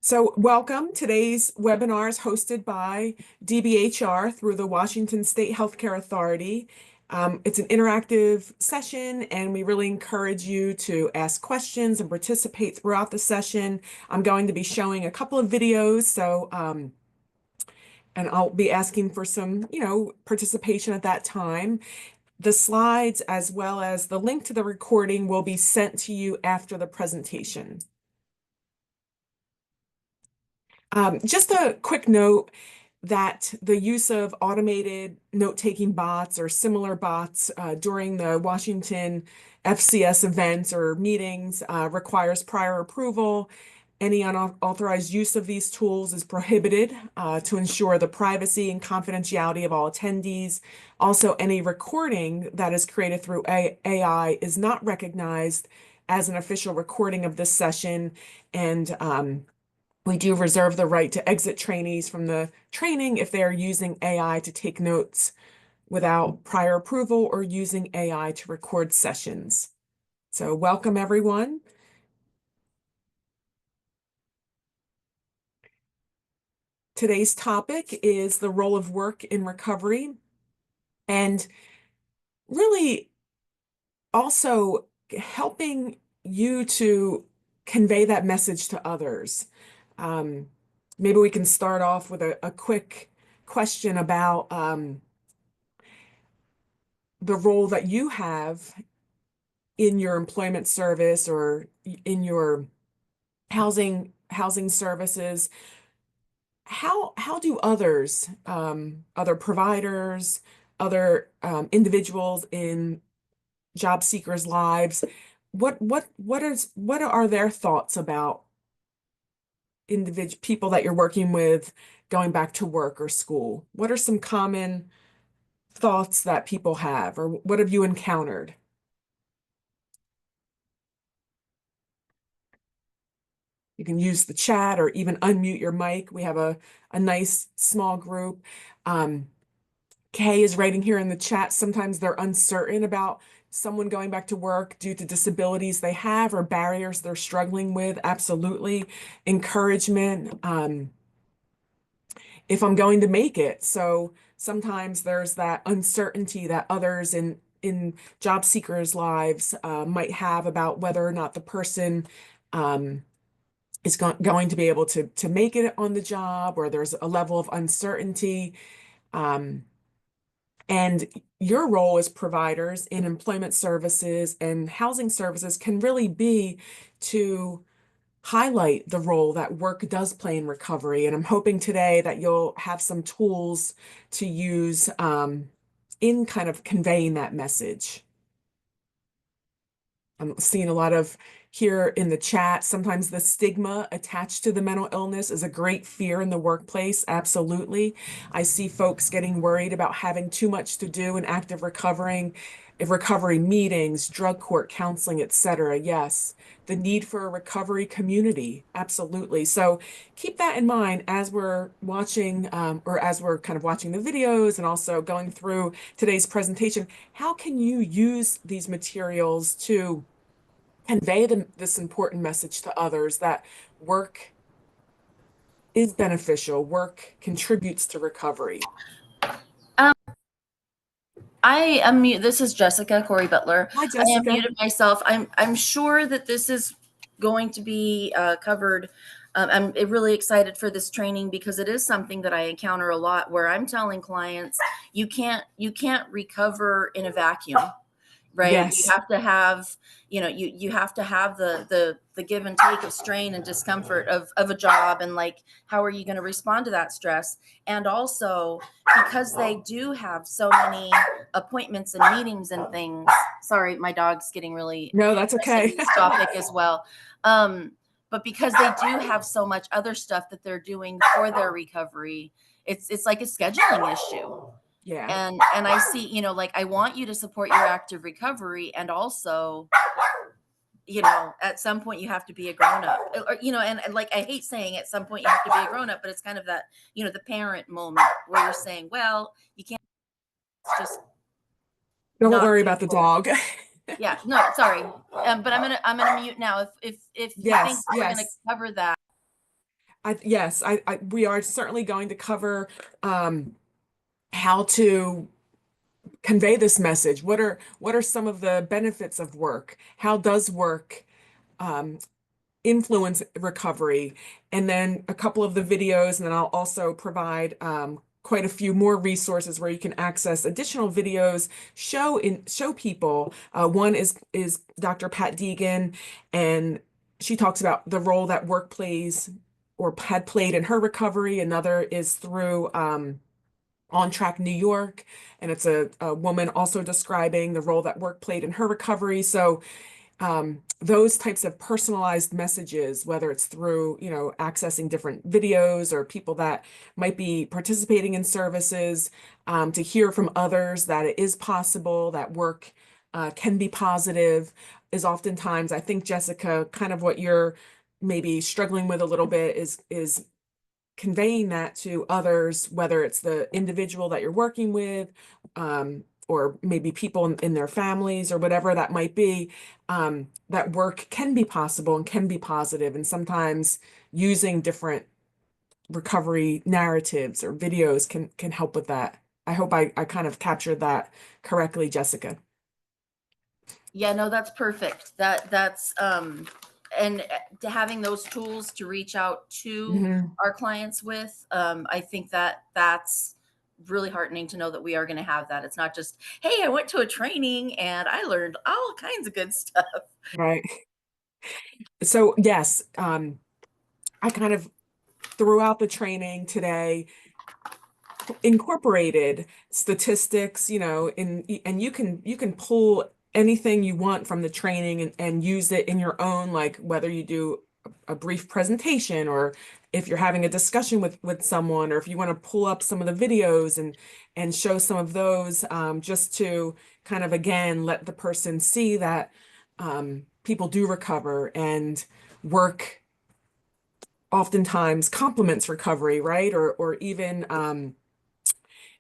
So welcome. Today's webinar is hosted by DBHR through the Washington State Healthcare Authority. It's an interactive session, and we really encourage you to ask questions and participate throughout the session. I'm going to be showing a couple of videos, and I'll be asking for some, participation at that time. The slides, as well as the link to the recording, will be sent to you after the presentation. Just a quick note that the use of automated note-taking bots or similar bots during the Washington FCS events or meetings requires prior approval. Any unauthorized use of these tools is prohibited to ensure the privacy and confidentiality of all attendees. Also, any recording that is created through AI is not recognized as an official recording of this session, and we do reserve the right to exit trainees from the training if they are using AI to take notes without prior approval or using AI to record sessions. So welcome, everyone. Today's topic is the role of work in recovery, and really also helping you to convey that message to others. Maybe we can start off with a quick question about the role that you have in your employment service or in your housing services. How do others, other providers, other individuals in job seekers' lives, what are their thoughts about individual people that you're working with going back to work or school? What are some common thoughts that people have, or what have you encountered? You can use the chat or even unmute your mic. We have a nice small group. Kay is writing here in the chat. Sometimes they're uncertain about someone going back to work due to disabilities they have or barriers they're struggling with. Absolutely. Encouragement. If I'm going to make it. So sometimes there's that uncertainty that others in job seekers' lives might have about whether or not the person is going to be able to make it on the job, or there's a level of uncertainty. And your role as providers in employment services and housing services can really be to highlight the role that work does play in recovery. And I'm hoping today that you'll have some tools to use in kind of conveying that message. I'm seeing a lot of here in the chat. Sometimes the stigma attached to the mental illness is a great fear in the workplace. Absolutely. I see folks getting worried about having too much to do in active recovery meetings, drug court counseling, etc. Yes, the need for a recovery community. Absolutely. So keep that in mind as we're watching or as we're kind of watching the videos and also going through today's presentation. How can you use these materials to convey this important message to others that work is beneficial, work contributes to recovery? I am mute. This is Jessica Corey Butler. Hi, I am Jessica. muted myself. I'm sure that this is going to be covered. I'm really excited for this training because it is something that I encounter a lot, where I'm telling clients you can't recover in a vacuum, right? Yes. You have to have, you have to have the give and take of strain and discomfort of a job, and like, how are you going to respond to that stress? And also, because they do have so many appointments and meetings and things. Sorry, my dog's getting really No, that's interested okay. in this topic as well. But because they do have so much other stuff that they're doing for their recovery, it's like a scheduling issue. Yeah. And I see, like, I want you to support your active recovery, and also, at some point you have to be a grown up, or, and like, I hate saying at some point you have to be a grown up, but it's kind of that, the parent moment where you're saying, well, you can't, it's just Don't not worry about the feasible. dog. Yeah, no, sorry. But I'm gonna mute now. If you think Yes, we're gonna yes. cover that. Yes, we are certainly going to cover how to convey this message. What are some of the benefits of work? How does work um, influence recovery? And then a couple of the videos, and then I'll also provide quite a few more resources where you can access additional videos, show people. One is Dr. Pat Deegan, and she talks about the role that work plays or had played in her recovery. Another is through On Track New York, and it's a woman also describing the role that work played in her recovery. So those types of personalized messages, whether it's through, accessing different videos or people that might be participating in services, to hear from others that it is possible, that work can be positive, is oftentimes, I think, Jessica, kind of what you're maybe struggling with a little bit is conveying that to others, whether it's the individual that you're working with, or maybe people in their families or whatever that might be, that work can be possible and can be positive, and sometimes using different recovery narratives or videos can help with that. I hope I kind of captured that correctly, Jessica. Yeah, no, that's perfect. And to having those tools to reach out to Hmm. our clients with, I think that that's really heartening to know that we are going to have that. It's not just, hey, I went to a training and I learned all kinds of good stuff. Right. So yes, I kind of throughout the training today incorporated statistics, and you can pull anything you want from the training and use it in your own, like whether you do a brief presentation or if you're having a discussion with someone, or if you want to pull up some of the videos and show some of those, just to kind of again let the person see that people do recover, and work oftentimes complements recovery, right? Or even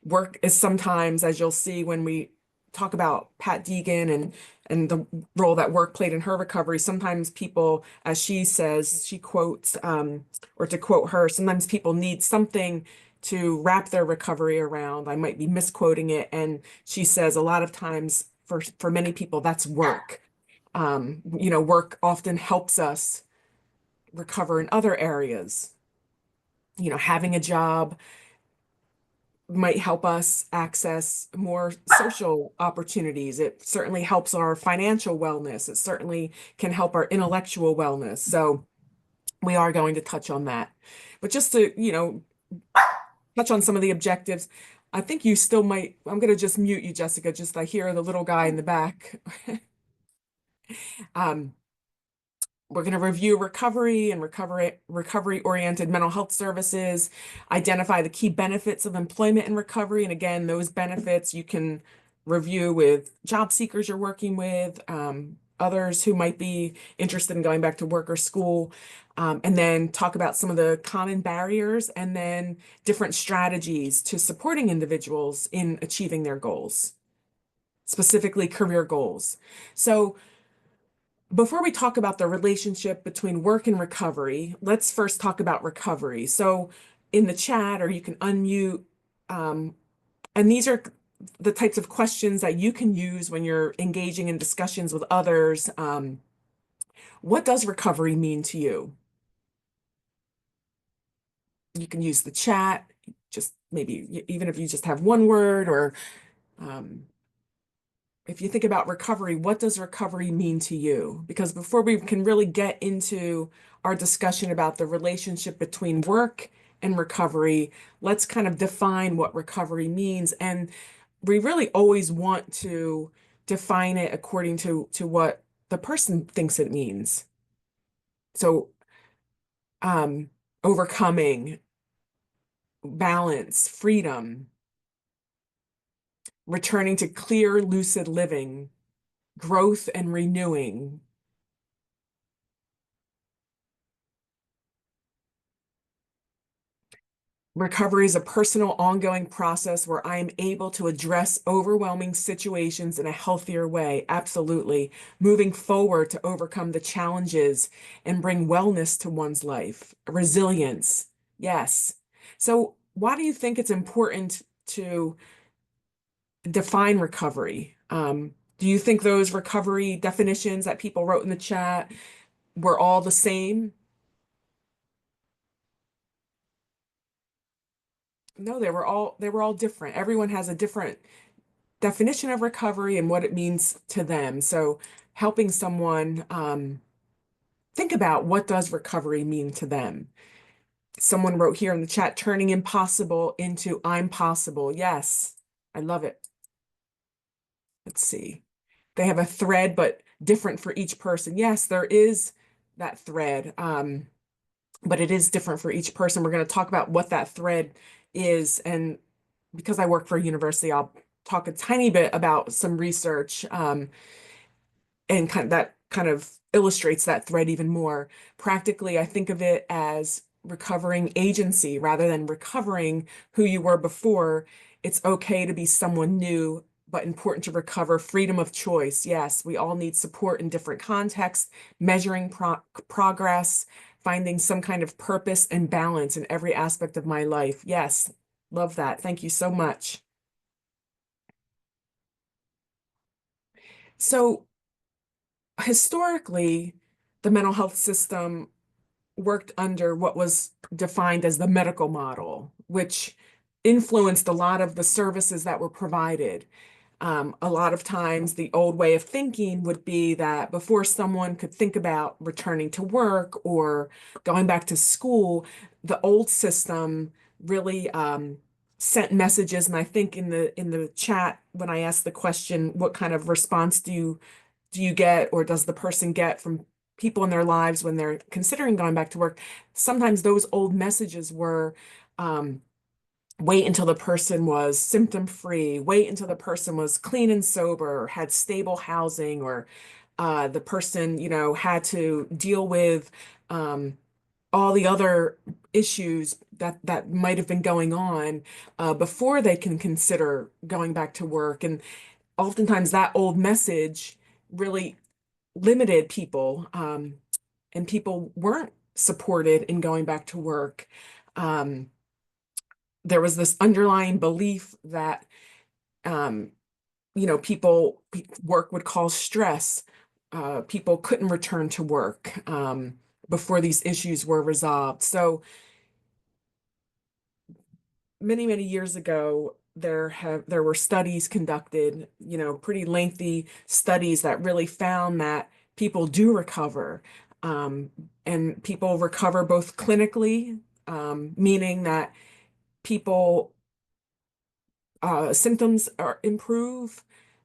work is sometimes, as you'll see when we talk about Pat Deegan and the role that work played in her recovery, sometimes people, as she says, she quotes, or to quote her, sometimes people need something to wrap their recovery around. I might be misquoting it, and she says a lot of times for many people that's work. Work often helps us recover in other areas. Having a job might help us access more social opportunities. It certainly helps our financial wellness. It certainly can help our intellectual wellness. So we are going to touch on that. But just to, touch on some of the objectives, I think you still might, I'm going to just mute you, Jessica, just I hear the little guy in the back. Um, We're going to review recovery and recovery-oriented mental health services, identify the key benefits of employment and recovery. And again, those benefits you can review with job seekers you're working with, others who might be interested in going back to work or school, and then talk about some of the common barriers and then different strategies to supporting individuals in achieving their goals, specifically career goals. So before we talk about the relationship between work and recovery, let's first talk about recovery. So in the chat, or you can unmute, um, and these are the types of questions that you can use when you're engaging in discussions with others. What does recovery mean to you? You can use the chat, just maybe even if you just have one word, or um, if you think about recovery, what does recovery mean to you? Because before we can really get into our discussion about the relationship between work and recovery, let's kind of define what recovery means. And we really always want to define it according to what the person thinks it means. So, um, overcoming, balance, freedom, returning to clear, lucid living, growth and renewing, Recovery is a personal, ongoing process where I am able to address overwhelming situations in a healthier way. Absolutely. Moving forward to overcome the challenges and bring wellness to one's life. Resilience. Yes. So, why do you think it's important to define recovery? Do you think those recovery definitions that people wrote in the chat were all the same? No, they were all different. Everyone has a different definition of recovery and what it means to them. So helping someone think about what does recovery mean to them. Someone wrote here in the chat, turning impossible into I'm possible. Yes, I love it. Let's see. They have a thread, but different for each person. Yes, there is that thread, but it is different for each person. We're going to talk about what that thread is. And because I work for a university, I'll talk a tiny bit about some research. And that kind of illustrates that thread even more. Practically, I think of it as recovering agency rather than recovering who you were before. It's okay to be someone new, but important to recover freedom of choice. Yes, we all need support in different contexts, measuring progress, finding some kind of purpose and balance in every aspect of my life. Yes, love that. Thank you so much. So, historically, the mental health system worked under what was defined as the medical model, which influenced a lot of the services that were provided. A lot of times, the old way of thinking would be that before someone could think about returning to work or going back to school, the old system really sent messages. And I think in the chat, when I asked the question, what kind of response do you get or does the person get from people in their lives when they're considering going back to work? Sometimes those old messages were um, wait until the person was symptom free, wait until the person was clean and sober, or had stable housing, or the person, had to deal with all the other issues that might have been going on before they can consider going back to work. And oftentimes that old message really limited people, and people weren't supported in going back to work. Um, there was this underlying belief that, um, work would cause stress. People couldn't return to work before these issues were resolved. So many, many years ago, there were studies conducted, pretty lengthy studies that really found that people do recover, um, and people recover both clinically, meaning that people symptoms are improve,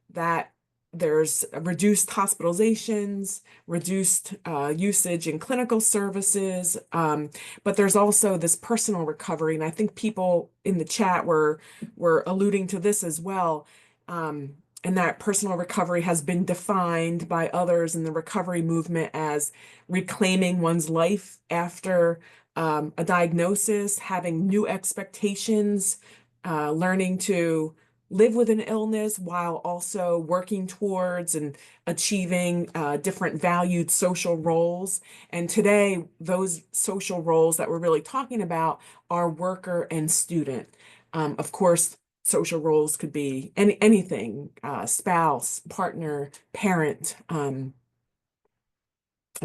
that there's reduced hospitalizations, reduced usage in clinical services, but there's also this personal recovery, and I think people in the chat were alluding to this as well. And that personal recovery has been defined by others in the recovery movement as reclaiming one's life after a diagnosis, having new expectations, learning to live with an illness while also working towards and achieving different valued social roles. And today, those social roles that we're really talking about are worker and student. Of course, social roles could be anything, spouse, partner, parent. I'm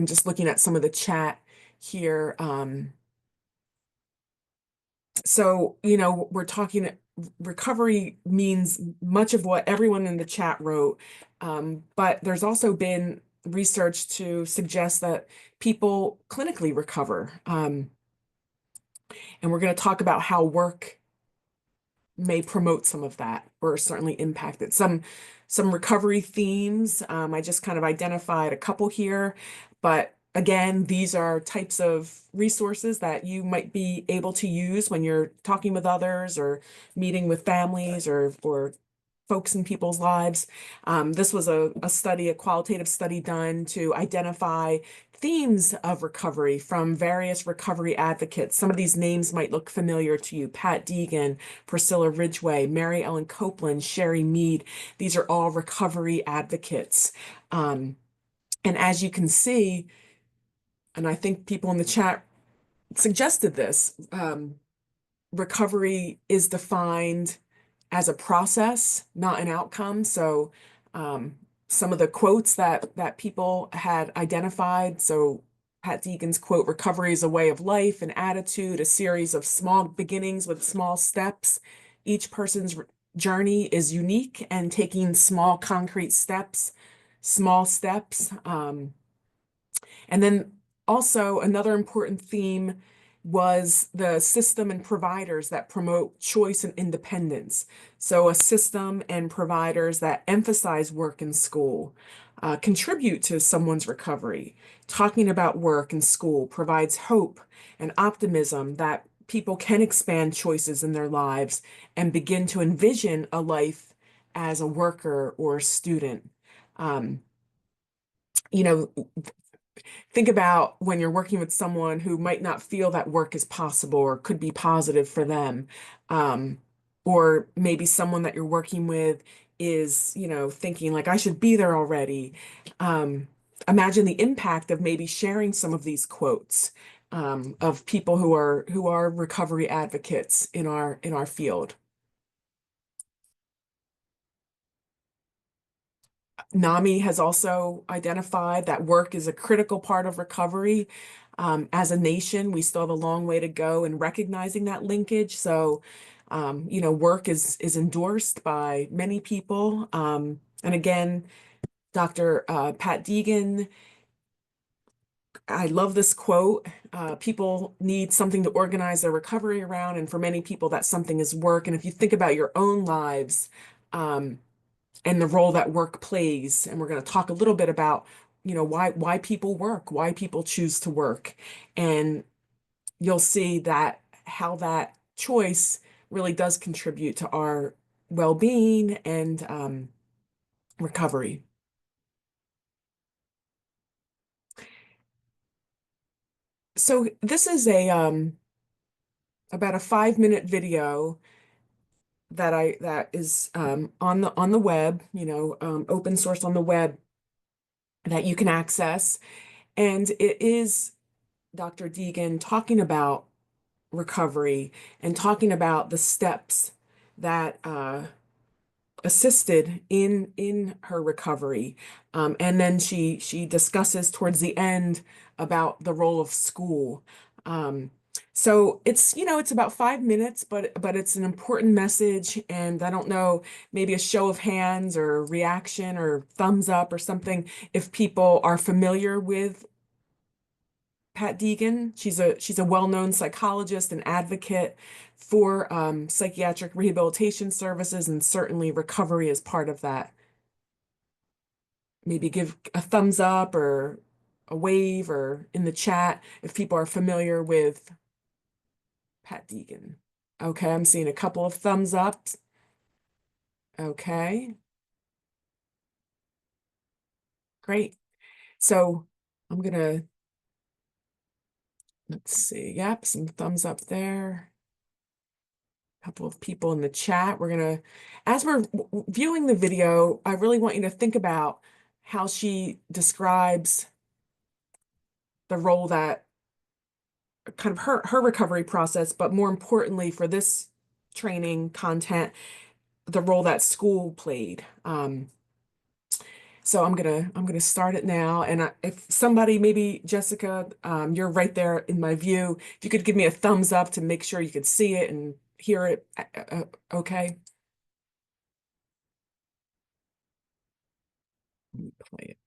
just looking at some of the chat here. So, we're talking recovery means much of what everyone in the chat wrote. But there's also been research to suggest that people clinically recover. And we're going to talk about how work may promote some of that or certainly impact it. Some recovery themes. I just kind of identified a couple here, but again, these are types of resources that you might be able to use when you're talking with others or meeting with families or folks in people's lives. This was a qualitative study done to identify themes of recovery from various recovery advocates. Some of these names might look familiar to you: Pat Deegan, Priscilla Ridgway, Mary Ellen Copeland, Sherry Mead. These are all recovery advocates. And as you can see, and I think people in the chat suggested this, recovery is defined as a process, not an outcome. So some of the quotes that people had identified. So Pat Deegan's quote, "Recovery is a way of life, an attitude, a series of small beginnings with small steps. Each person's journey is unique, and taking small concrete steps, small steps." And then also another important theme was the system and providers that promote choice and independence. So a system and providers that emphasize work and school, contribute to someone's recovery. Talking about work and school provides hope and optimism that people can expand choices in their lives and begin to envision a life as a worker or a student. Um, you know, think about when you're working with someone who might not feel that work is possible or could be positive for them. Um, or maybe someone that you're working with is, thinking like, I should be there already. Imagine the impact of maybe sharing some of these quotes of people who are recovery advocates in our field. NAMI has also identified that work is a critical part of recovery. As a nation, we still have a long way to go in recognizing that linkage. So, work is endorsed by many people. And again, Dr. Pat Deegan, I love this quote. People need something to organize their recovery around, and for many people, that something is work. And if you think about your own lives, and the role that work plays. And we're going to talk a little bit about, why people work, why people choose to work. And you'll see that how that choice really does contribute to our well-being and recovery. So this is about a 5-minute video that is on the web, open source on the web that you can access. And it is Dr. Deegan talking about recovery and talking about the steps that assisted in her recovery. And then she discusses towards the end about the role of school. So it's about 5 minutes, but it's an important message. And I don't know, maybe a show of hands or reaction or thumbs up or something if people are familiar with Pat Deegan. She's a well-known psychologist and advocate for psychiatric rehabilitation services, and certainly recovery is part of that. Maybe give a thumbs up or a wave or in the chat if people are familiar with Pat Deegan. Okay, I'm seeing a couple of thumbs up. Okay, great. So I'm gonna, let's see. Yep, some thumbs up there. Couple of people in the chat. As we're viewing the video, I really want you to think about how she describes the role that kind of her recovery process, but more importantly for this training content, the role that school played. So I'm gonna start it now. And if somebody, maybe Jessica, you're right there in my view, if you could give me a thumbs up to make sure you could see it and hear it, okay. Let me play it.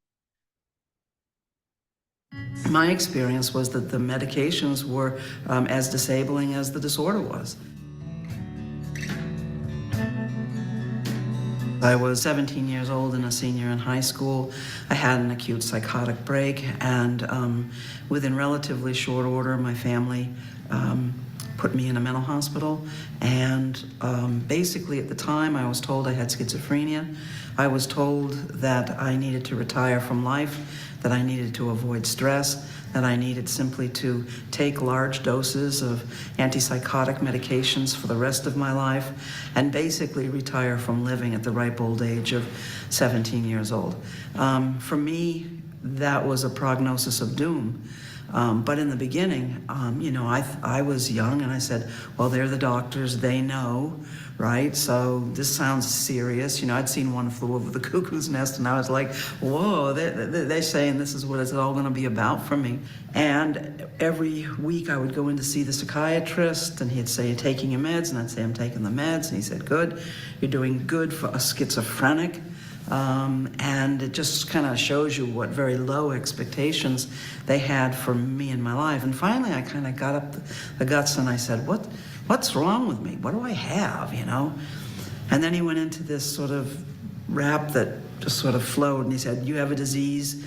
My experience was that the medications were as disabling as the disorder was. I was 17 years old and a senior in high school. I had an acute psychotic break, and within relatively short order, my family put me in a mental hospital. And basically at the time I was told I had schizophrenia. I was told that I needed to retire from life, that I needed to avoid stress, that I needed simply to take large doses of antipsychotic medications for the rest of my life, and basically retire from living at the ripe old age of 17 years old. For me, that was a prognosis of doom. But in the beginning, I was young and I said, well, they're the doctors, they know, right? So this sounds serious. I'd seen One Flew Over the Cuckoo's Nest and I was like, whoa, they're saying this is what it's all going to be about for me. And every week I would go in to see the psychiatrist and he'd say, you're taking your meds? And I'd say, I'm taking the meds. And he said, good, you're doing good for a schizophrenic. And it just kind of shows you what very low expectations they had for me in my life. And finally, I kind of got up the guts and I said, what's wrong with me? What do I have, And then he went into this sort of rap that just sort of flowed. And he said, you have a disease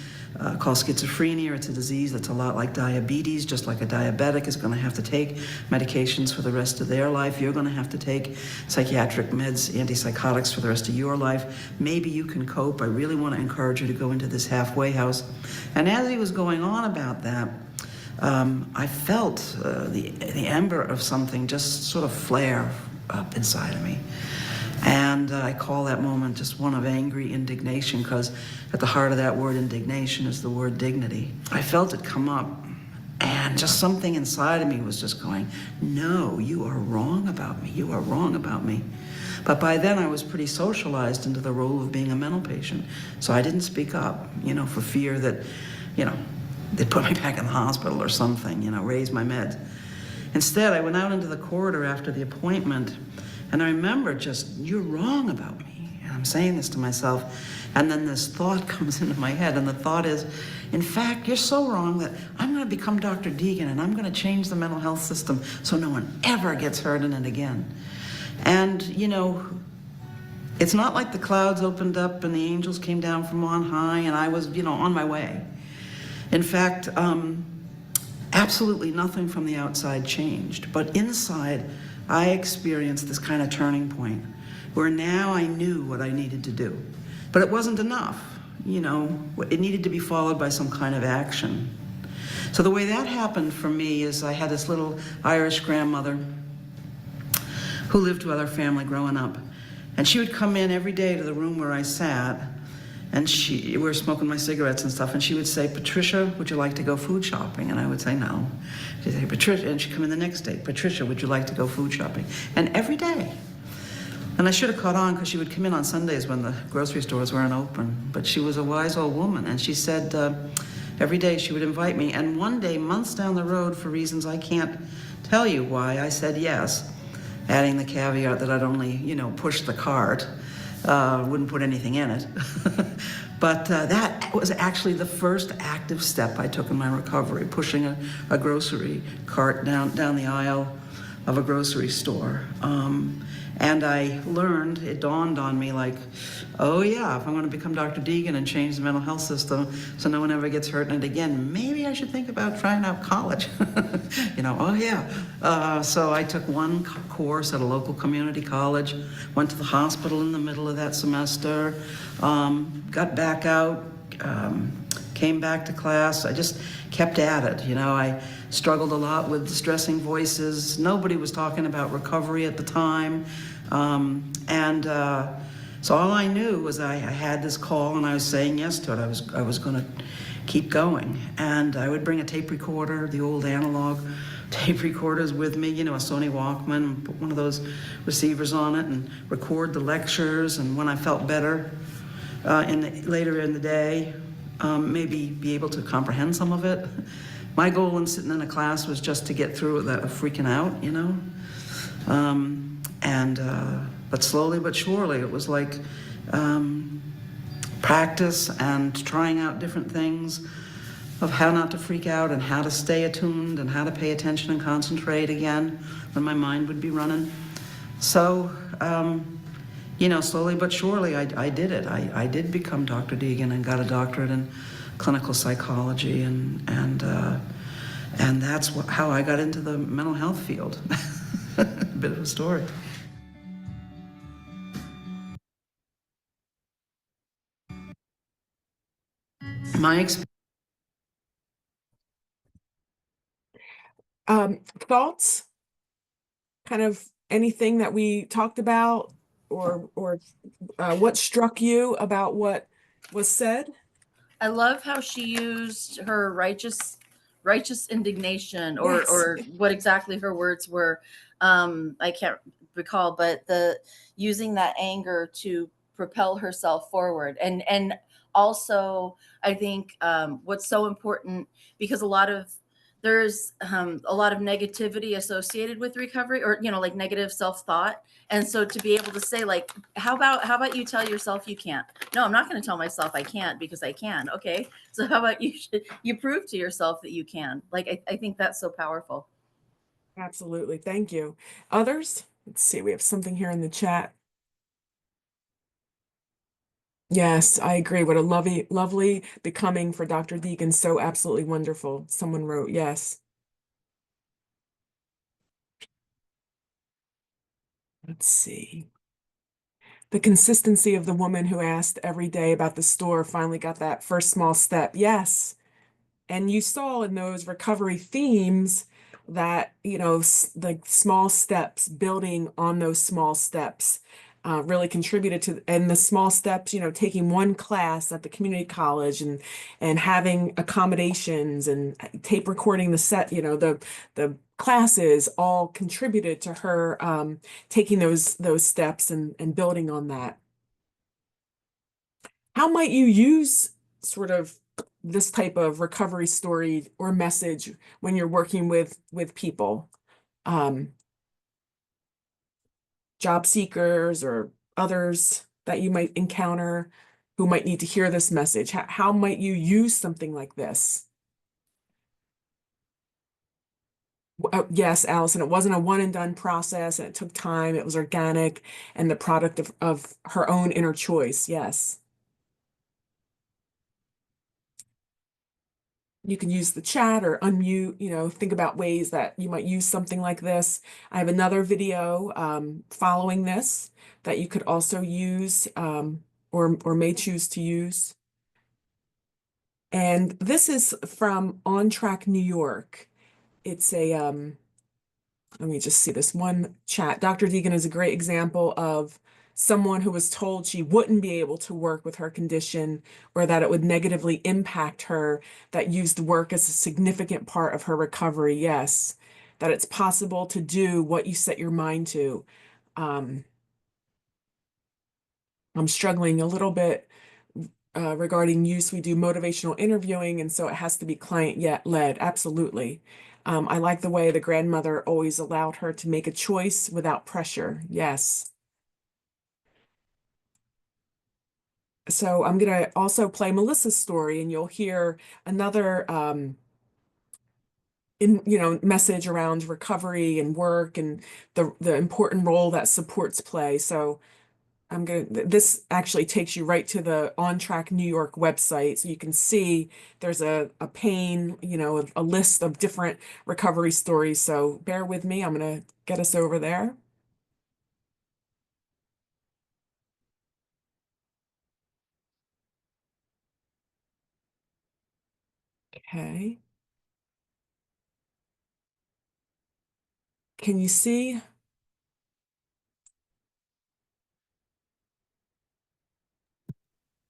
called schizophrenia. It's a disease that's a lot like diabetes. Just like a diabetic is going to have to take medications for the rest of their life, you're going to have to take psychiatric meds, antipsychotics for the rest of your life. Maybe you can cope. I really want to encourage you to go into this halfway house. And as he was going on about that, I felt the ember of something just sort of flare up inside of me. And I call that moment just one of angry indignation, because at the heart of that word indignation is the word dignity. I felt it come up, and just something inside of me was just going, no, you are wrong about me. You are wrong about me. But by then I was pretty socialized into the role of being a mental patient. So I didn't speak up, for fear that, they'd put me back in the hospital or something, raise my meds. Instead, I went out into the corridor after the appointment. And I remember just, you're wrong about me. And I'm saying this to myself. And then this thought comes into my head. And the thought is, in fact, you're so wrong that I'm going to become Dr. Deegan and I'm going to change the mental health system so no one ever gets hurt in it again. And, it's not like the clouds opened up and the angels came down from on high and I was, on my way. In fact, absolutely nothing from the outside changed. But inside, I experienced this kind of turning point where now I knew what I needed to do. But it wasn't enough, it needed to be followed by some kind of action. So the way that happened for me is I had this little Irish grandmother who lived with our family growing up. And she would come in every day to the room where I sat, and we were smoking my cigarettes and stuff, and she would say, Patricia, would you like to go food shopping? And I would say, no. She'd say, Patricia, and she'd come in the next day, Patricia, would you like to go food shopping? And every day. And I should have caught on because she would come in on Sundays when the grocery stores weren't open. But she was a wise old woman, and she said every day she would invite me. And one day, months down the road, for reasons I can't tell you why, I said yes, adding the caveat that I'd only, push the cart. Wouldn't put anything in it. But that was actually the first active step I took in my recovery, pushing a grocery cart down the aisle of a grocery store. And I learned, it dawned on me like, oh yeah, if I'm going to become Dr. Deegan and change the mental health system so no one ever gets hurt in it again, maybe I should think about trying out college. Oh yeah. So I took one course at a local community college, went to the hospital in the middle of that semester, got back out, came back to class. I just kept at it. I struggled a lot with distressing voices. Nobody was talking about recovery at the time. So all I knew was I had this call and I was saying yes to it. I was going to keep going. And I would bring a tape recorder, the old analog tape recorders with me, a Sony Walkman, put one of those receivers on it and record the lectures. And when I felt better later in the day, maybe be able to comprehend some of it. My goal in sitting in a class was just to get through that freaking out, but slowly but surely it was like practice and trying out different things of how not to freak out and how to stay attuned and how to pay attention and concentrate again when my mind would be running. So, slowly but surely I did it. I did become Dr. Deegan and got a doctorate in clinical psychology, and that's how I got into the mental health field. A bit of a story. My experience. Thoughts? Kind of anything that we talked about, or what struck you about what was said? I love how she used her righteous indignation, Yes, or what exactly her words were. I can't recall, but the using that anger to propel herself forward. And also I think what's so important, because there's a lot of negativity associated with recovery, or like negative self-thought. And so to be able to say, like, how about you tell yourself you can't? No, I'm not going to tell myself I can't, because I can. Okay, so how about you prove to yourself that you can? Like, I think that's so powerful. absolutely. Thank you. Others? Let's see, we have something here in the chat. Yes, I agree. What a lovely becoming for Dr. Deegan. So absolutely wonderful. Someone wrote, yes. Let's see. The consistency of the woman who asked every day about the store finally got that first small step. Yes. And you saw in those recovery themes that, like small steps, building on those small steps, really contributed to, and the small steps, taking one class at the community college, and having accommodations and tape recording the set, the classes all contributed to her taking those steps and building on that. How might you use sort of this type of recovery story or message when you're working with people, um, job seekers or others that you might encounter who might need to hear this message? How might you use something like this? Yes, Allison, it wasn't a one and done process, and it took time. It was organic and the product of her own inner choice. Yes. You can use the chat or unmute, think about ways that you might use something like this. I have another video following this that you could also use, or may choose to use. And this is from On Track New York. It's let me just see this one chat. Dr. Deegan is a great example of someone who was told she wouldn't be able to work with her condition, or that it would negatively impact her, that used work as a significant part of her recovery. Yes, that it's possible to do what you set your mind to. Um, I'm struggling a little bit regarding use. We do motivational interviewing, and so it has to be client yet led. Absolutely. I like the way the grandmother always allowed her to make a choice without pressure. Yes. So I'm gonna also play Melissa's story, and you'll hear another message around recovery and work and the important role that supports play. So this actually takes you right to the On Track New York website. So you can see there's a pane, a list of different recovery stories. So bear with me. I'm going to get us over there. Okay. Can you see?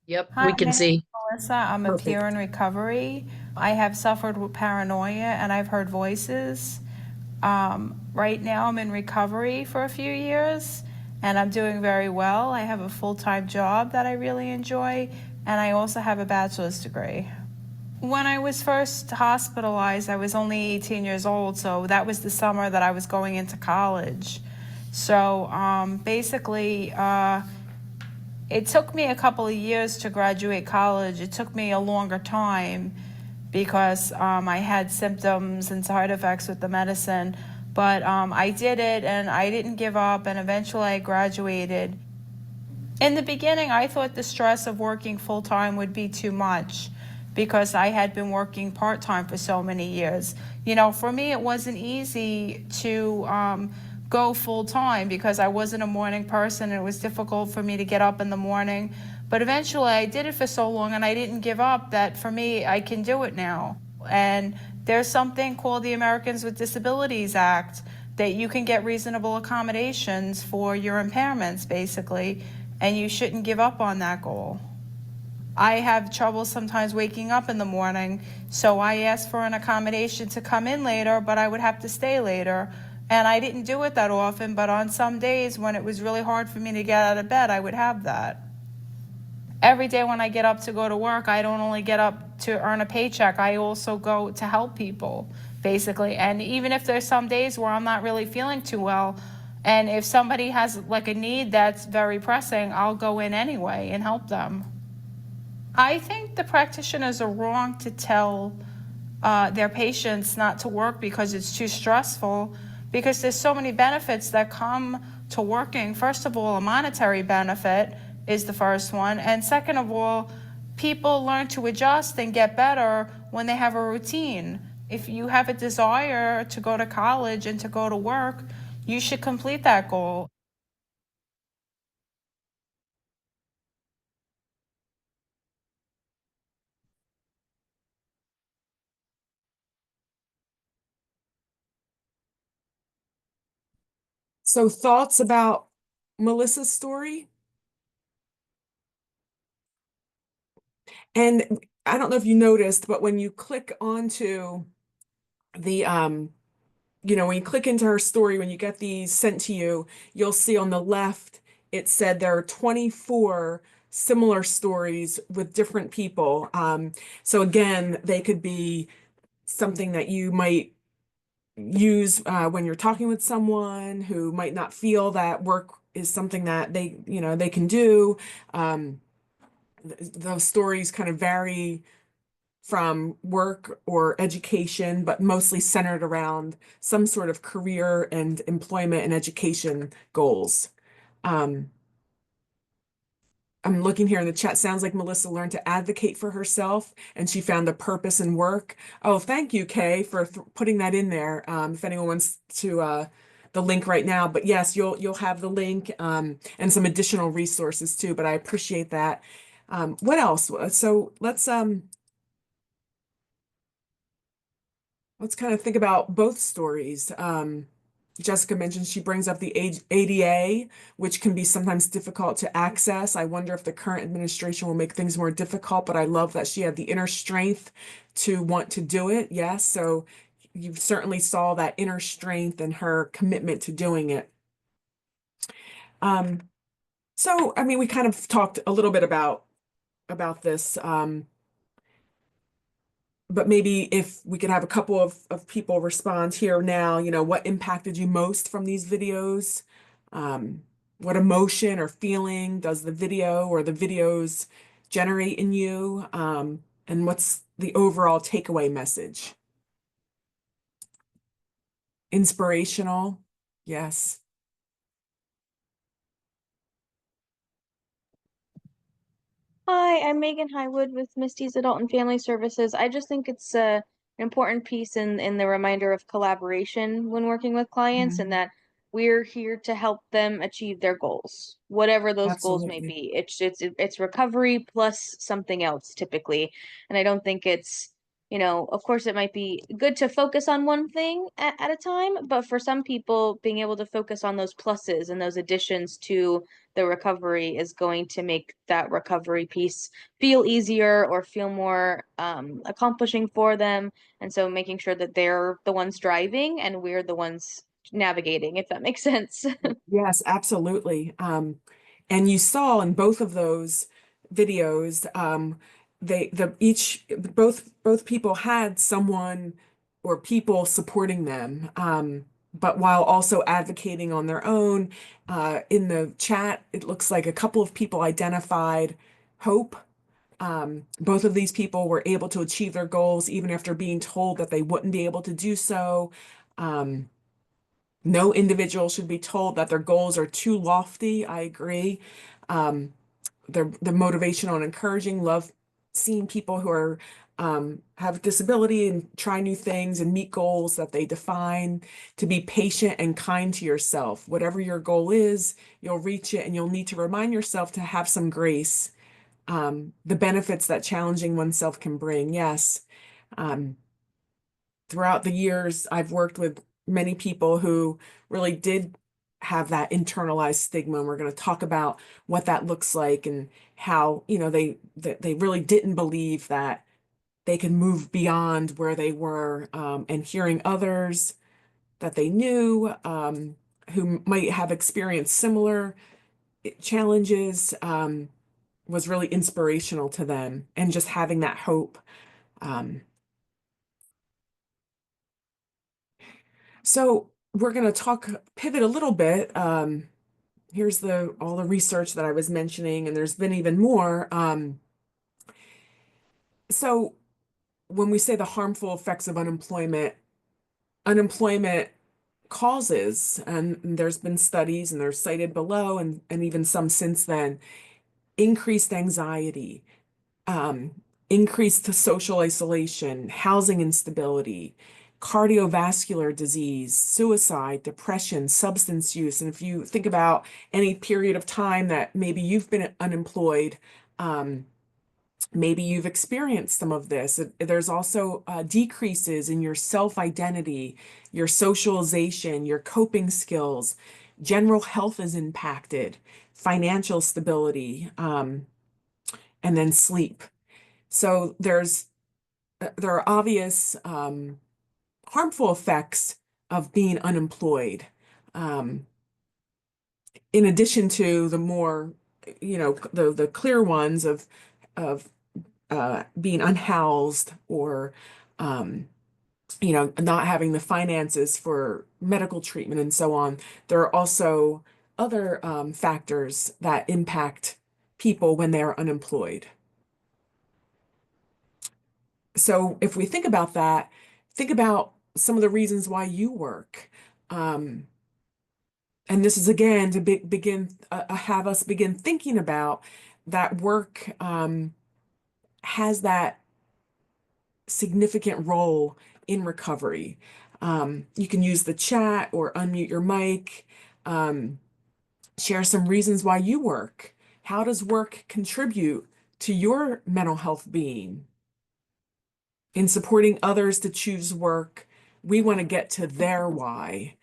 Yep, Hi, we my can name is see. Melissa. I'm a peer Perfect. in recovery. I have suffered with paranoia and I've heard voices. Right now, I'm in recovery for a few years and I'm doing very well. I have a full-time job that I really enjoy, and I also have a bachelor's degree. When I was first hospitalized, I was only 18 years old, so that was the summer that I was going into college. So basically, it took me a couple of years to graduate college. It took me a longer time because I had symptoms and side effects with the medicine. But I did it and I didn't give up, and eventually I graduated. In the beginning, I thought the stress of working full time would be too much because I had been working part time for so many years. For me, it wasn't easy to go full time because I wasn't a morning person and it was difficult for me to get up in the morning. But eventually I did it for so long and I didn't give up that for me, I can do it now. And there's something called the Americans with Disabilities Act that you can get reasonable accommodations for your impairments, basically, and you shouldn't give up on that goal. I have trouble sometimes waking up in the morning, so I asked for an accommodation to come in later, but I would have to stay later. And I didn't do it that often, but on some days when it was really hard for me to get out of bed, I would have that. Every day when I get up to go to work, I don't only get up to earn a paycheck, I also go to help people, basically. And even if there's some days where I'm not really feeling too well, and if somebody has like a need that's very pressing, I'll go in anyway and help them. I think the practitioners are wrong to tell their patients not to work because it's too stressful, because there's so many benefits that come to working. First of all, a monetary benefit is the first one, and second of all, people learn to adjust and get better when they have a routine. If you have a desire to go to college and to go to work, you should complete that goal. So thoughts about Melissa's story? And I don't know if you noticed, but when you click onto the when you click into her story, when you get these sent to you, you'll see on the left it said there are 24 similar stories with different people. So again, they could be something that you might use when you're talking with someone who might not feel that work is something that they can do. Um, those stories kind of vary from work or education, but mostly centered around some sort of career and employment and education goals. Um, I'm looking here in the chat. Sounds like Melissa learned to advocate for herself and she found a purpose in work. Oh, thank you, Kay, for putting that in there. If anyone wants to the link right now, but yes, you'll have the link and some additional resources too. But I appreciate that. What else? So let's kind of think about both stories. Jessica mentioned she brings up the ADA, which can be sometimes difficult to access. I wonder if the current administration will make things more difficult, but I love that she had the inner strength to want to do it. Yes, so you certainly saw that inner strength and her commitment to doing it. Um, so, I mean, we kind of talked a little bit about this. But maybe if we could have a couple of people respond here now, what impacted you most from these videos? What emotion or feeling does the video or the videos generate in you? And what's the overall takeaway message? Inspirational? Yes. Hi, I'm Megan Highwood with Misty's Adult and Family Services. I just think it's an important piece in the reminder of collaboration when working with clients, and Mhm. that we're here to help them achieve their goals, whatever those goals may Absolutely. be. It's recovery plus something else typically, and I don't think of course it might be good to focus on one thing at a time, but for some people, being able to focus on those pluses and those additions to the recovery is going to make that recovery piece feel easier or feel more accomplishing for them. And so making sure that they're the ones driving and we're the ones navigating, if that makes sense. Yes, absolutely. And you saw in both of those videos, both people had someone or people supporting them, but while also advocating on their own. In the chat, it looks like a couple of people identified hope. Both of these people were able to achieve their goals even after being told that they wouldn't be able to do so. Um, no individual should be told that their goals are too lofty. I agree. The motivational and encouraging, love seeing people who are have disability and try new things and meet goals that they define, to be patient and kind to yourself. Whatever your goal is, you'll reach it, and you'll need to remind yourself to have some grace the benefits that challenging oneself can bring. Yes. Um, Throughout the years, I've worked with many people who really did have that internalized stigma, and we're going to talk about what that looks like and how, they really didn't believe that they could move beyond where they were, and hearing others that they knew, who might have experienced similar challenges, was really inspirational to them, and just having that hope. Um, so we're going to pivot a little bit. Here's all the research that I was mentioning, and there's been even more. So when we say the harmful effects of unemployment causes, and there's been studies, and they're cited below, and even some since then, increased anxiety, um, increased social isolation, housing instability, cardiovascular disease, suicide, depression, substance use. And if you think about any period of time that maybe you've been unemployed, um, maybe you've experienced some of this. There's also decreases in your self-identity, your socialization, your coping skills, general health is impacted, financial stability, and then sleep. So there are obvious harmful effects of being unemployed, um, in addition to the more, the clear ones of being unhoused, or not having the finances for medical treatment and so on. There are also other factors that impact people when they're unemployed. So if we think about that, think about some of the reasons why you work. Um, and this is again to begin have us begin thinking about that work has that significant role in recovery. You can use the chat or unmute your mic, um, share some reasons why you work. How does work contribute to your mental health being? In supporting others to choose work, we want to get to their why.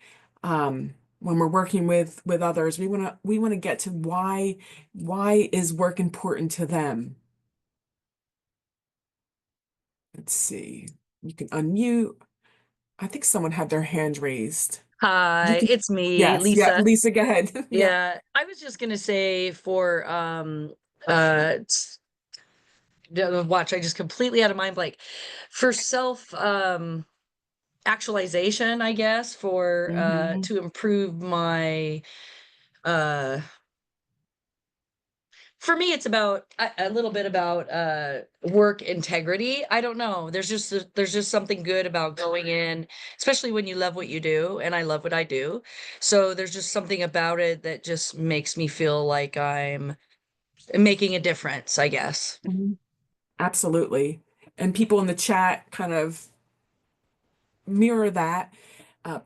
When we're working with others, we want to get to why is work important to them? Let's see. You can unmute. I think someone had their hand raised. You Hi, can, it's me, yes, yeah, Lisa. Lisa, go ahead. Yeah. Yeah, I was just gonna say for watch, I just completely out of mind blank. For self actualization, I guess, for Mhm. to improve my uh for me it's about a little bit about work integrity. I don't know. There's just something good about going in, especially when you love what you do, and I love what I do. So there's just something about it that just makes me feel like I'm making a difference, I guess. Mhm. Absolutely. And people in the chat kind of mirror that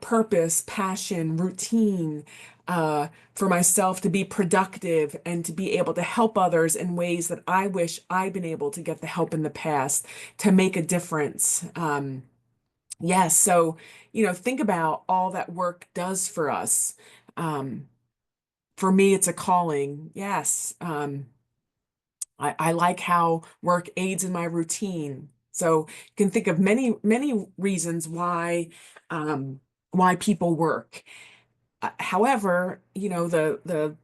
purpose, passion, routine, for myself to be productive and to be able to help others in ways that I wish I'd been able to get the help in the past to make a difference. Yes, so, think about all that work does for us. Um, for me, it's a calling. Yes. I like how work aids in my routine. So you can think of many, many reasons why people work. However, the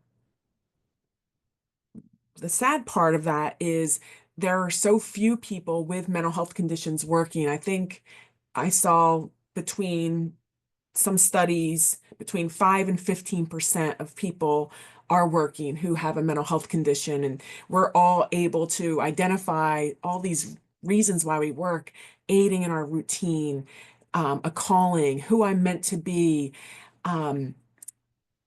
sad part of that is there are so few people with mental health conditions working. I think I saw between some studies between 5 and 15% of people are working who have a mental health condition. And we're all able to identify all these reasons why we work, aiding in our routine, a calling, who I'm meant to be, um,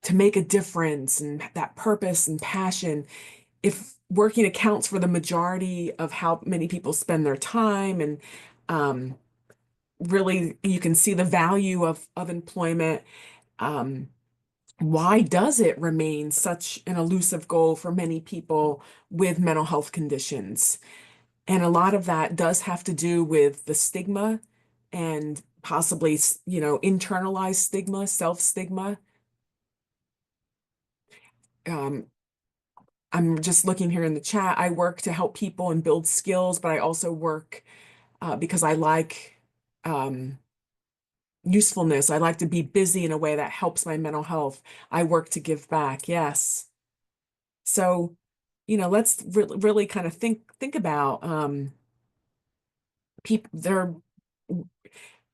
to make a difference, and that purpose and passion. If working accounts for the majority of how many people spend their time, and um, really you can see the value of employment. Um, why does it remain such an elusive goal for many people with mental health conditions? And a lot of that does have to do with the stigma and possibly, internalized stigma, self-stigma. Um, I'm just looking here in the chat. I work to help people and build skills, but I also work because I like um, usefulness. I like to be busy in a way that helps my mental health. I work to give back. Yes. So, let's really kind of think about people there.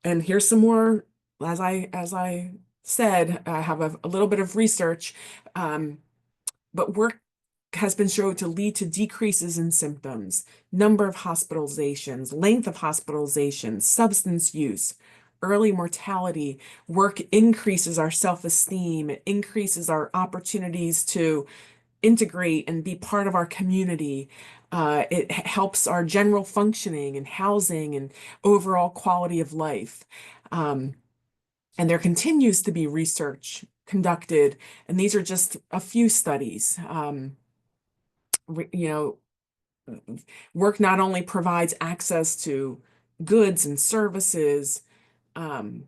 And here's some more, as I said, I have a little bit of research, but work has been shown to lead to decreases in symptoms, number of hospitalizations, length of hospitalizations, substance use, early mortality. Work increases our self-esteem, it increases our opportunities to integrate and be part of our community. It helps our general functioning and housing and overall quality of life. Um, and there continues to be research conducted, and these are just a few studies. You know, Work not only provides access to goods and services, um,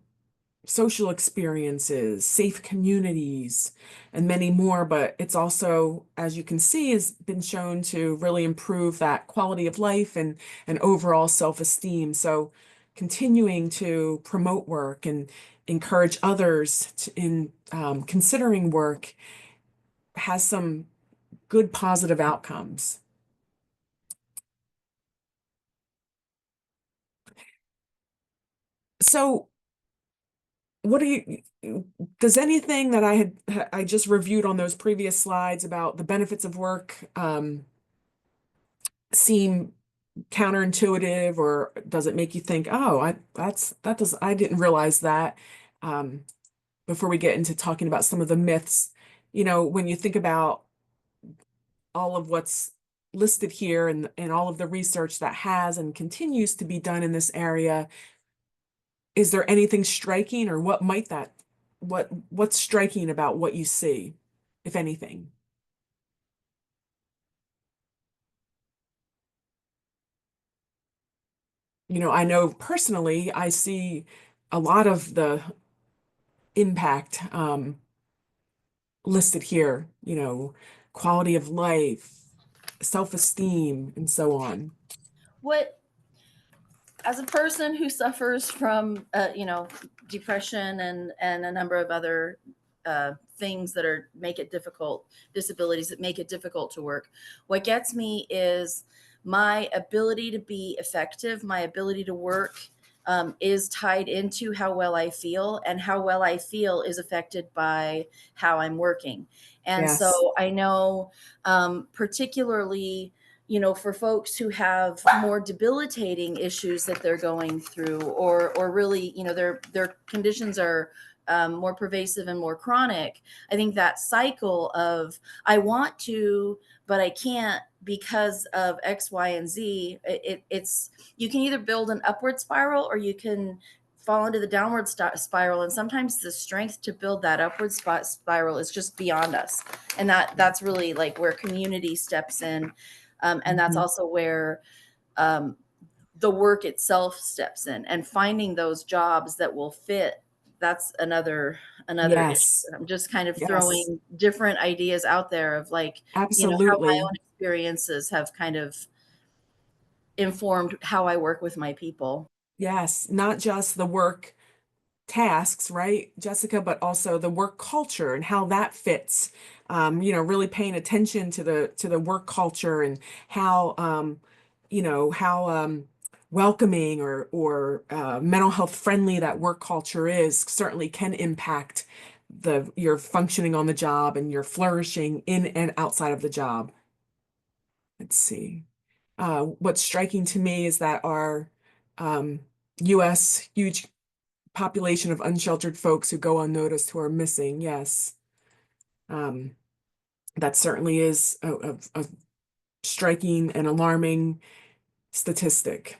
social experiences, safe communities, and many more. But it's also, as you can see, has been shown to really improve that quality of life and overall self-esteem. So continuing to promote work and encourage others in considering work has some good positive outcomes. So what do does anything that I just reviewed on those previous slides about the benefits of work seem counterintuitive, or does it make you think, oh, I didn't realize that, um, before we get into talking about some of the myths, when you think about all of what's listed here and all of the research that has and continues to be done in this area, is there anything striking, or what's striking about what you see, if anything? I know personally, I see a lot of the impact listed here, quality of life, self-esteem, and so on. What, as a person who suffers from depression and a number of other things that make it difficult, disabilities that make it difficult to work, what gets me is my ability to be effective, my ability to work, is tied into how well I feel, and how well I feel is affected by how I'm working. And Yes. so I know, particularly, for folks who have more debilitating issues that they're going through, or really, their conditions are more pervasive and more chronic. I think that cycle of I want to, but I can't because of X, Y, and Z. It's you can either build an upward spiral, or you can fall into the downward spiral, and sometimes the strength to build that upward spiral is just beyond us, and that's really like where community steps in, and that's Mhm. also where um, the work itself steps in, and finding those jobs that will fit. That's another issue. Yes. I'm just kind of Yes. throwing different ideas out there of, like, how my Absolutely. own experiences have kind of informed how I work with my people. Yes. Not just the work tasks, right, Jessica, but also the work culture and how that fits. Really paying attention to the work culture and how how welcoming or mental health friendly that work culture is certainly can impact the your functioning on the job and your flourishing in and outside of the job. Let's see. What's striking to me is that our um, U.S. huge population of unsheltered folks who go unnoticed, who are missing. Yes. Um, that certainly is a striking and alarming statistic.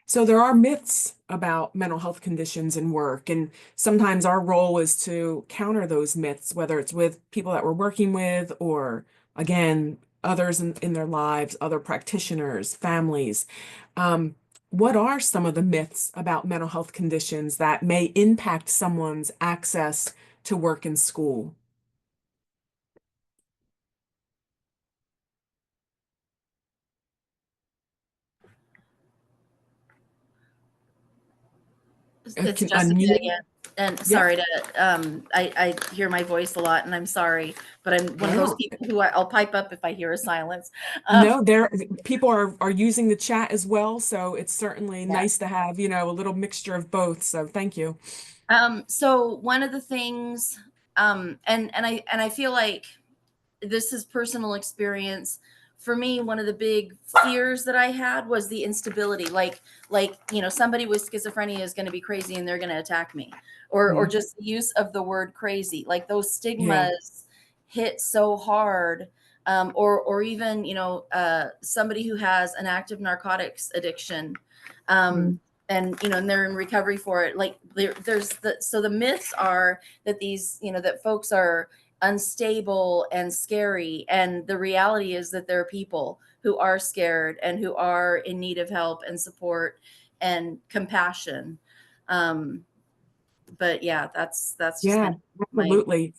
So there are myths about mental health conditions in work, and sometimes our role is to counter those myths, whether it's with people that we're working with or, again, others in their lives, other practitioners, families. Um, what are some of the myths about mental health conditions that may impact someone's access to work and school? It's Can Jessica unmute? again. And Yep. sorry to, I hear my voice a lot and I'm sorry, but I'm one of those No. people who I'll pipe up if I hear a silence. Um, No, there people are using the chat as well, so it's certainly yeah. nice to have, a little mixture of both. So thank you. So one of the things, and I feel like this is personal experience. For me, one of the big fears that I had was the instability. Somebody with schizophrenia is going to be crazy and they're going to attack me, or Mhm. just the use of the word crazy. Like those Yeah. stigmas hit so hard. Or even somebody who has an active narcotics addiction, Mhm. and they're in recovery for it. Like the myths are that that folks are unstable and scary, and the reality is that there are people who are scared and who are in need of help and support and compassion. But yeah, that's just Yeah, kind of my. absolutely.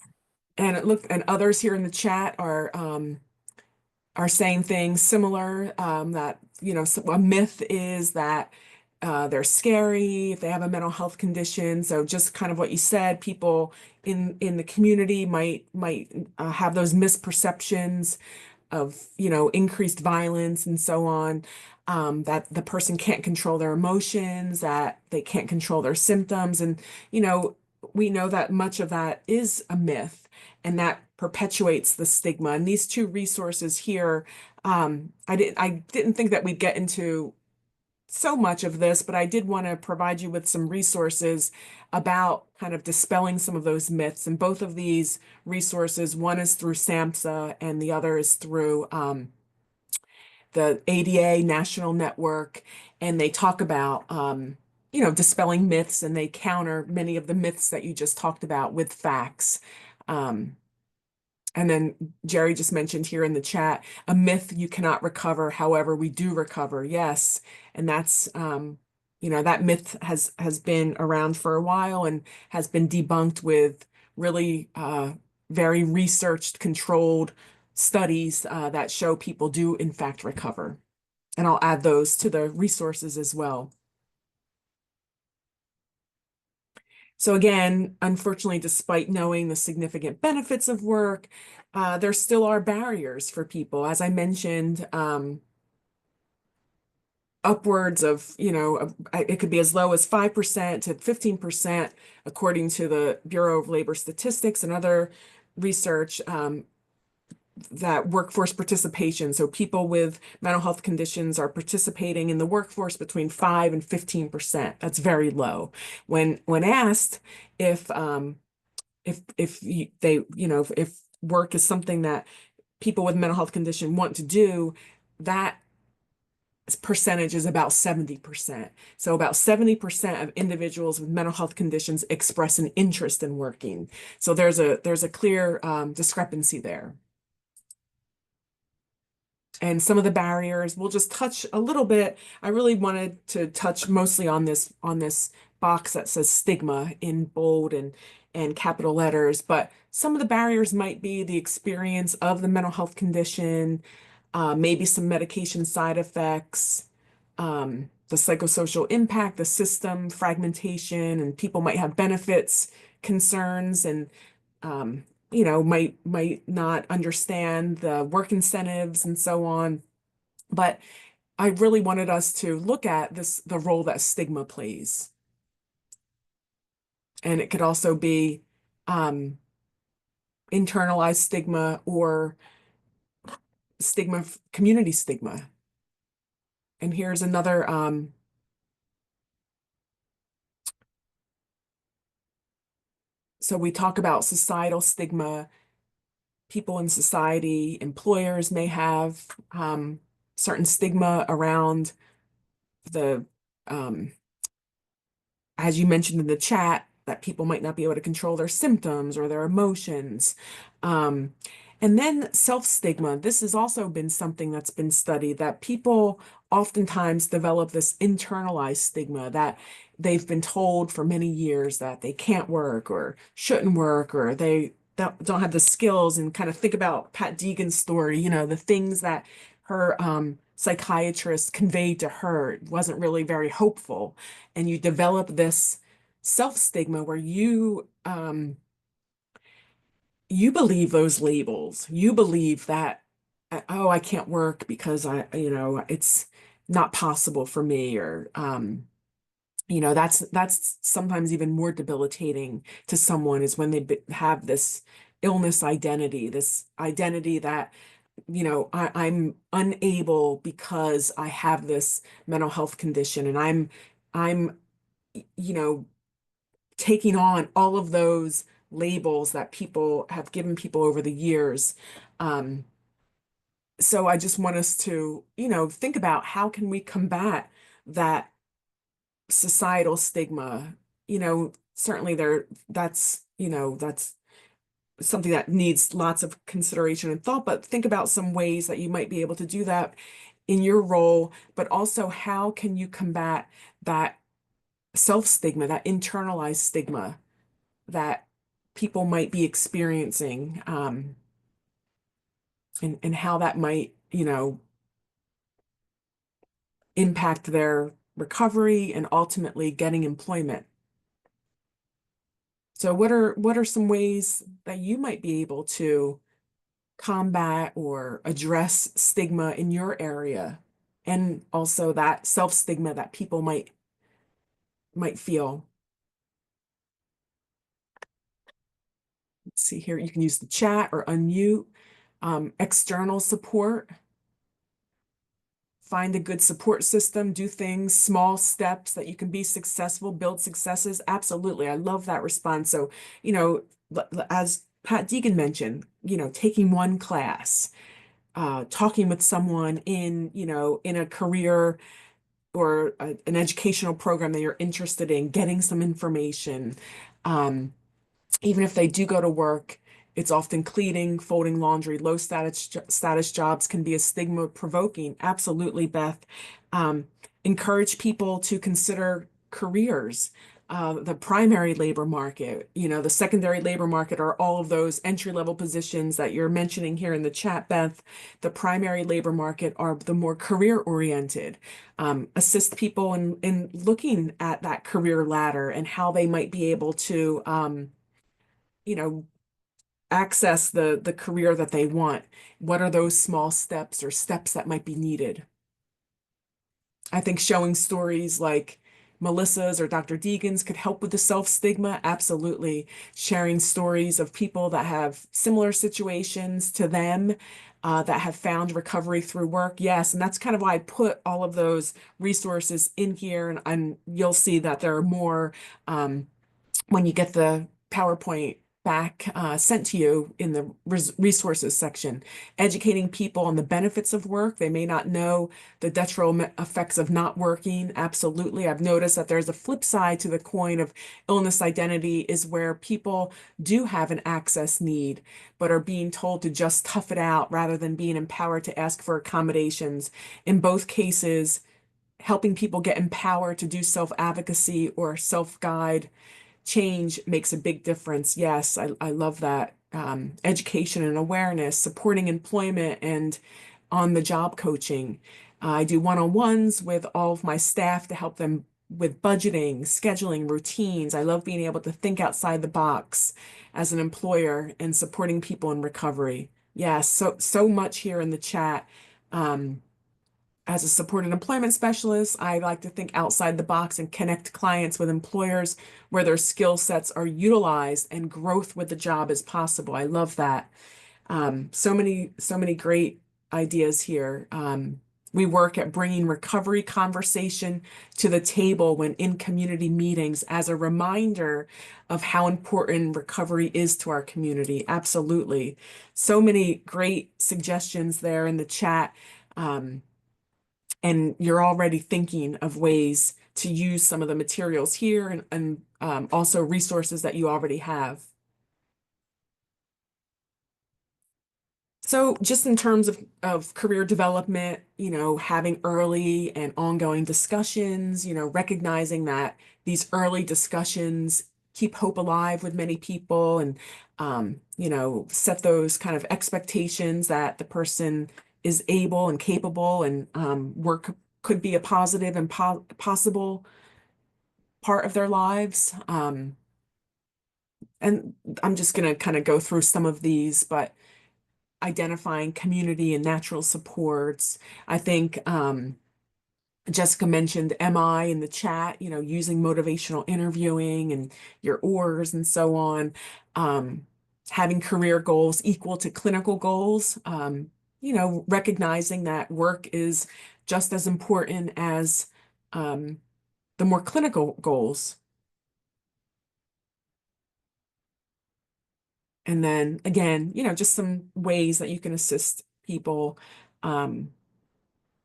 And others here in the chat are saying things similar, that, a myth is that they're scary if they have a mental health condition. So just kind of what you said, people in the community might have those misperceptions of, increased violence and so on, that the person can't control their emotions, that they can't control their symptoms. And, you know, we know that much of that is a myth and that perpetuates the stigma. And these two resources here, I didn't think that we'd get into so much of this, but I did want to provide you with some resources about kind of dispelling some of those myths. And both of these resources, one is through SAMHSA and the other is through the ADA National Network. And they talk about, dispelling myths, and they counter many of the myths that you just talked about with facts. Um, and then Jerry just mentioned here in the chat, a myth you cannot recover. However, we do recover. Yes. And that's, that myth has been around for a while and has been debunked with really very researched, controlled studies that show people do in fact recover. And I'll add those to the resources as well. So again, unfortunately, despite knowing the significant benefits of work, there still are barriers for people. As I mentioned, upwards of, it could be as low as 5% to 15%, according to the Bureau of Labor Statistics and other research, that workforce participation. So people with mental health conditions are participating in the workforce between 5 and 15%. That's very low. When asked if if work is something that people with mental health condition want to do, that percentage is about 70%. So about 70% of individuals with mental health conditions express an interest in working. So there's a clear discrepancy there. And some of the barriers, we'll just touch a little bit. I really wanted to touch mostly on this box that says stigma in bold and capital letters, but some of the barriers might be the experience of the mental health condition, maybe some medication side effects, the psychosocial impact, the system fragmentation, and people might have benefits concerns and um, might not understand the work incentives and so on. But I really wanted us to look at the role that stigma plays. And it could also be um, internalized stigma or stigma, community stigma. And here's another, so we talk about societal stigma. People in society, employers may have certain stigma around the as you mentioned in the chat, that people might not be able to control their symptoms or their emotions. Um, and then self-stigma. This has also been something that's been studied, that people oftentimes develop this internalized stigma that they've been told for many years that they can't work or shouldn't work, or they don't have the skills. And kind of think about Pat Deegan's story, the things that her psychiatrist conveyed to her. It wasn't really very hopeful, and you develop this self-stigma where you believe those labels. You believe that, oh, I can't work because it's not possible for me, or that's sometimes even more debilitating to someone, is when they have this illness identity, this identity that, I'm unable because I have this mental health condition, and I'm you know, taking on all of those labels that people have given people over the years. Um, so I just want us to, think about how can we combat that societal stigma. Certainly that's something that needs lots of consideration and thought, but think about some ways that you might be able to do that in your role, but also how can you combat that self-stigma, that internalized stigma that people might be experiencing, and how that might, impact their recovery and ultimately getting employment. So what are some ways that you might be able to combat or address stigma in your area, and also that self-stigma that people might feel? Let's see here, you can use the chat or unmute. External support. Find a good support system, do things, small steps that you can be successful, build successes. Absolutely. I love that response. So, as Pat Deegan mentioned, taking one class, talking with someone in a career or an educational program that you're interested in, getting some information. Um, Even if they do go to work, it's often cleaning, folding laundry. Low status jobs can be a stigma provoking. Absolutely, Beth. Um, Encourage people to consider careers. The primary labor market, the secondary labor market are all of those entry-level positions that you're mentioning here in the chat, Beth. The primary labor market are the more career-oriented. Assist people in looking at that career ladder and how they might be able to you know, access the career that they want. What are those small steps or steps that might be needed? I think showing stories like Melissa's or Dr. Deegan's could help with the self-stigma. Absolutely. Sharing stories of people that have similar situations to them, that have found recovery through work. Yes, and that's kind of why I put all of those resources in here, and you'll see that there are more when you get the PowerPoint back sent to you in the resources section. Educating people on the benefits of work. They may not know the detrimental effects of not working. Absolutely. I've noticed that there's a flip side to the coin of illness identity, is where people do have an access need, but are being told to just tough it out rather than being empowered to ask for accommodations. In both cases, helping people get empowered to do self-advocacy or self-guide change makes a big difference. Yes, I love that. Education and awareness, supporting employment, and on the job coaching. I do one-on-ones with all of my staff to help them with budgeting, scheduling, routines. I love being able to think outside the box as an employer and supporting people in recovery. Yes, so much here in the chat. As a supported employment specialist, I like to think outside the box and connect clients with employers where their skill sets are utilized and growth with the job is possible. I love that. So many great ideas here. We work at bringing recovery conversation to the table when in community meetings as a reminder of how important recovery is to our community. Absolutely. So many great suggestions there in the chat. and you're already thinking of ways to use some of the materials here and also resources that you already have. So just in terms of career development, having early and ongoing discussions, recognizing that these early discussions keep hope alive with many people and, set those kind of expectations that the person is able and capable and work could be a positive and possible part of their lives. And I'm just going to kind of go through some of these, but identifying community and natural supports. I think Jessica mentioned MI in the chat, using motivational interviewing and your ORs and so on. Having career goals equal to clinical goals, recognizing that work is just as important as the more clinical goals. And then again, just some ways that you can assist people.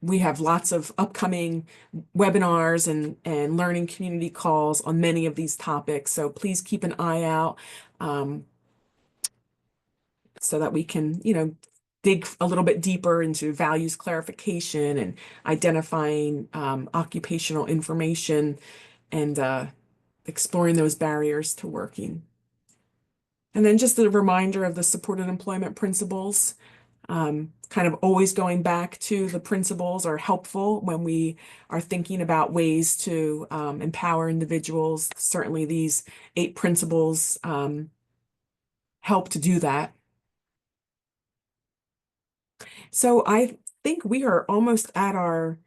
We have lots of upcoming webinars and learning community calls on many of these topics. So please keep an eye out so that we can, dig a little bit deeper into values clarification and identifying occupational information and exploring those barriers to working. And then just a reminder of the supported employment principles. Kind of always going back to the principles are helpful when we are thinking about ways to empower individuals. Certainly these 8 principles help to do that. So I think we are almost at our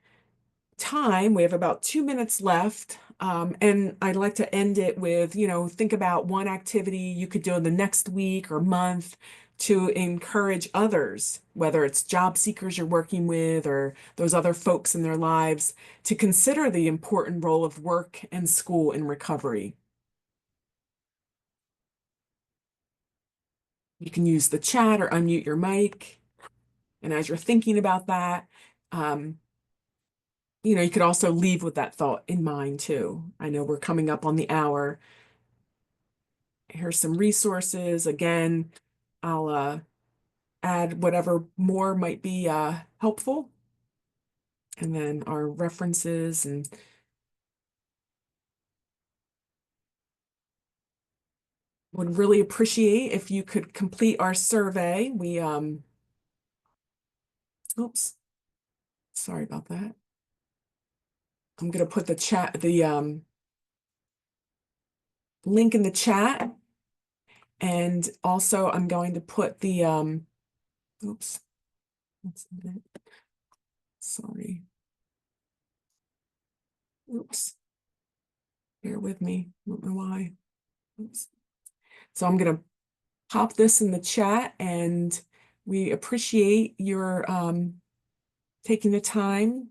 time. We have about 2 minutes left. And I'd like to end it with, think about one activity you could do in the next week or month to encourage others, whether it's job seekers you're working with or those other folks in their lives, to consider the important role of work and school in recovery. You can use the chat or unmute your mic. And as you're thinking about that, you could also leave with that thought in mind too. I know we're coming up on the hour. Here's some resources. Again, I'll add whatever more might be helpful. And then our references and would really appreciate if you could complete our survey. Oops, sorry about that. I'm gonna put the link in the chat. And also I'm going to put the, oops, that's not it. Sorry. Oops. Bear with me. I don't know why. Oops. So I'm going to pop this in the chat, and we appreciate your taking the time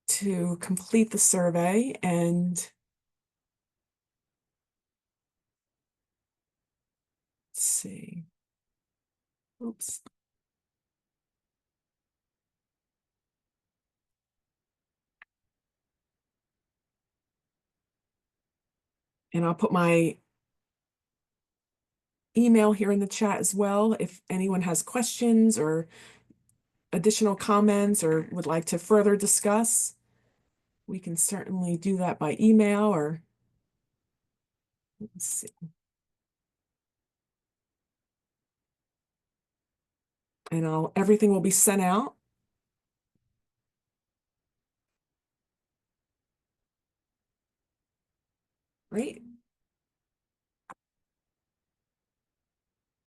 to complete the survey. And let's see. Oops. And I'll put my email here in the chat as well. If anyone has questions or additional comments or would like to further discuss, we can certainly do that by email or let's see. And everything will be sent out